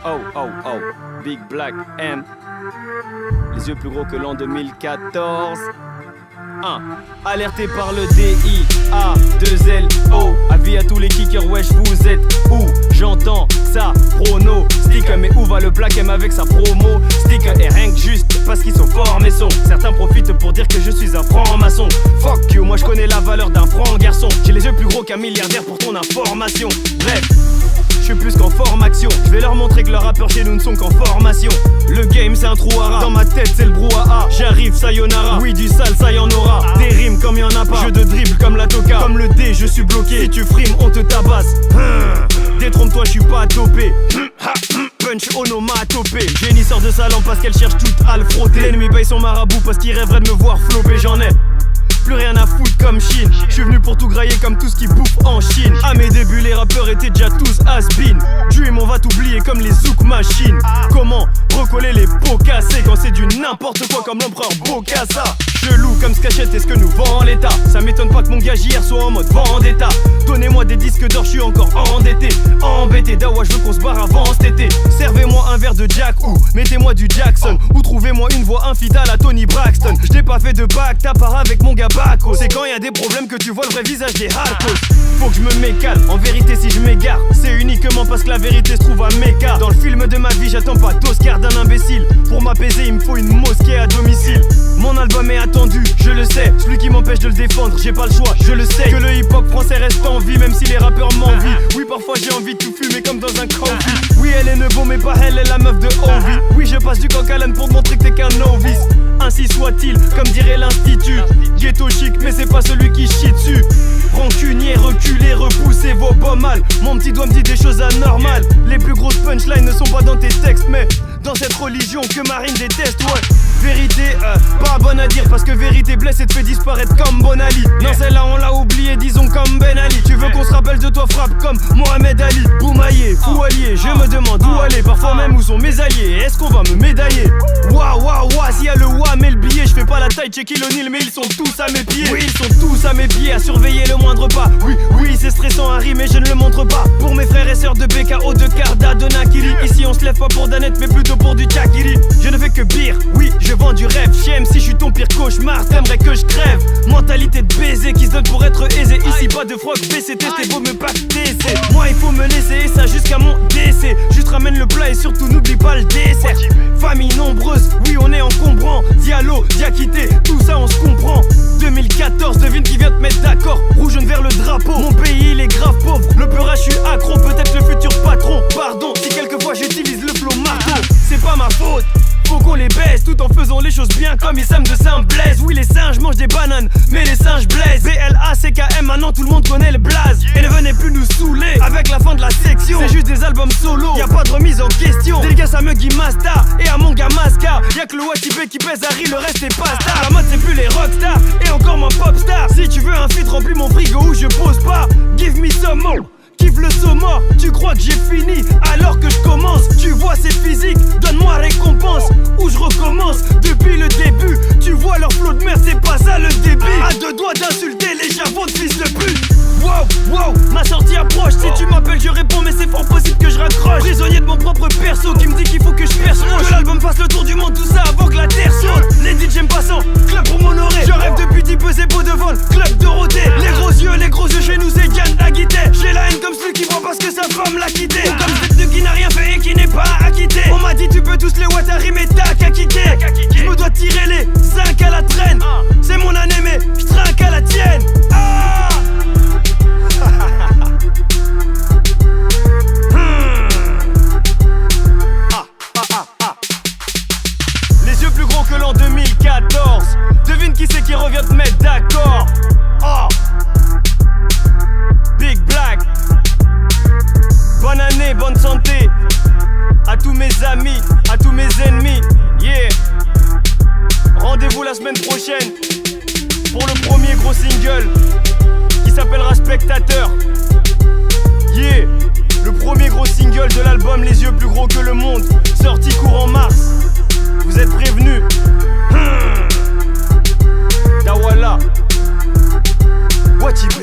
Oh, oh, oh, Big Black M. Les yeux plus gros que l'an 2014. Alerté par le DIA2LO. Avis à tous les kickers, wesh vous êtes où? J'entends ça, pronostic. Mais où va le Black M avec sa promo stick? Et rien que juste parce qu'ils sont forts mais sont. Certains profitent pour dire que je suis un franc-maçon. Fuck you, moi je connais la valeur d'un franc garçon. J'ai les yeux plus gros qu'un milliardaire pour ton information. Bref, je suis plus qu'en formation. Je vais leur montrer que leurs rappeurs chez nous ne sont qu'en formation. Le game c'est un trou à rats. Dans ma tête c'est le brouhaha. J'arrive sayonara. Oui du sale ça y en aura. Des rimes comme y'en a pas. Jeu de dribble comme la toca. Comme le D je suis bloqué. Si tu frimes on te tabasse. Détrompe-toi je suis pas dopé. Punch onomatopée. Génie sort de sa lampe parce qu'elle cherche toute à le frotter. L'ennemi paye son marabout parce qu'il rêverait de me voir flopper. J'en ai plus rien à foutre comme Chine. Je suis venu pour tout grailler comme tout ce qui bouffe en Chine. À mes débuts les rappeurs étaient déjà tous has-been. Dream on va t'oublier comme les zouk machines. Comment recoller les pots cassés quand c'est du n'importe quoi comme l'empereur Bokassa. Chelou comme Skachette, est-ce que nous vend l'état? Ça m'étonne pas que mon gars hier soit en mode vendetta. Donnez-moi des disques d'or, je suis encore endetté. Embêté, Dawa, je veux qu'on se barre avant cet été. Servez-moi un verre de Jack ou mettez-moi du Jackson. Ou trouvez-moi une voix infidèle à Tony Braxton. Je n'ai pas fait de bac, t'as part avec mon gars Baco. C'est quand y a des problèmes que tu vois le vrai visage des hardcores. Faut que je me mécale, en vérité si je m'égare c'est uniquement parce que la vérité se trouve à Mecca. Dans le film de ma vie j'attends pas d'Oscar d'un imbécile. Pour m'apaiser il me faut une mosquée à domicile. Mon album est attendu, je le sais. Celui qui m'empêche de le défendre, j'ai pas le choix, je le sais. Que le hip-hop français reste en vie, même si les rappeurs m'envient. Oui parfois j'ai envie de tout fumer comme dans un coffee. Oui elle est nebo mais pas elle est la meuf de Ovi. Oui je passe du coq à l'âne pour te montrer que t'es qu'un novice. Ainsi soit-il, comme dirait l'institut. Ghetto chic mais c'est pas celui qui chie dessus. Rancunier, reculé, repoussé, vos pas mal. Mon petit doigt me dit des choses anormales. Les plus grosses punchlines ne sont pas dans tes textes mais dans cette religion que Marine déteste, ouais. Vérité, pas bonne à dire parce que vérité blesse et te fait disparaître comme Bon Ali. Non celle-là on l'a oublié, disons comme Ben Ali. Tu veux qu'on se rappelle de toi, frappe comme Mohamed Ali. Boumaillé, fou allié, je me demande où aller. Parfois même où sont mes alliés, est-ce qu'on va me médailler? Waouh, waouh, waouh, s'il y a le wa mais le billet. Je fais pas la taille Shaquille O'Neal mais ils sont tous à mes pieds. Oui ils sont tous à mes pieds, à surveiller le moindre pas. Oui, oui c'est stressant à rimer, je ne le montre pas. Pour mes frères et sœurs de BKO, de Karda, de Nakiri. Ici on se lève pas pour Danette mais plutôt pour du Chakiri. Je ne fais que bire, oui je vends du rêve. J'aime si je suis ton pire cauchemar, t'aimerais que je crève. Mentalité de baiser qui se donne pour être aisé. Ici pas de froc, BCT, t'es beau me pas décès. Moi il faut me laisser et ça jusqu'à mon décès. Juste ramène le plat et surtout n'oublie pas le dessert. Famille nombreuse, oui on est encombrant. Diallo, Diakité, tout ça on se comprend. 2014, devine qui vient te mettre d'accord. Rouge jaune vert le drapeau, mon pays il est grave pauvre. Le peurage je suis accro, peut-être le futur patron. Pardon, si quelquefois j'utilise le flow marteau. C'est pas ma faute, faut qu'on les baisse tout en faisant les choses bien comme ils s'aiment de Saint-Blaise. Oui les singes mangent des bananes, mais les singes blaisent. BLACKM, maintenant tout le monde connaît le blaze. Et ne venez plus nous saouler avec la fin de la section. C'est juste des albums solo, y'a pas de remise en question. Dédicace à Muggy Masta et à mon gars Masca. Y'a que le Watibé qui pèse Harry, le reste est pas star. La mode c'est plus les rockstars et encore moins popstar. Si tu veux un feat, remplis mon frigo où je pose pas. Give me some more. Kiffe le saumon, tu crois que j'ai fini alors que je commence. Tu vois c'est physique, donne-moi récompense ou je recommence depuis le début. Tu vois leur flot de merde, c'est pas ça le débit. À deux doigts d'insulter les javons de fils de pute. Wow, wow, ma sortie approche. Si tu m'appelles je réponds mais c'est fort possible que je raccroche. Prisonnier de mon propre perso qui me dit qu'il faut que je perce. Que l'album fasse le tour du monde, tout ça avant que la terre saute. Les DJ passant, club pour m'honorer. Je rêve depuis 10 peser beau de vol, club Dorothée. Les gros yeux chez nous c'est Diane Aguité. J'ai la haine comme celui qui voit parce que sa femme l'a quitté. Ou comme celui qui n'a rien fait et qui n'est pas acquitté. On m'a dit tu peux tous les Watari mais t'as qu'à kicker. Je me dois tirer les 5 à la traîne. C'est mon année mais je trinque à la tienne. Les yeux plus gros que l'an 2014. Devine qui c'est qui revient te mettre d'accord. Big Black. Bonne année, bonne santé à tous mes amis, à tous mes ennemis. Yeah. Rendez-vous la semaine prochaine pour le premier gros single qui s'appellera Spectateur. Yeah. Le premier gros single de l'album Les yeux plus gros que le monde, sorti courant mars. Vous êtes prévenus. Dawala Watibé.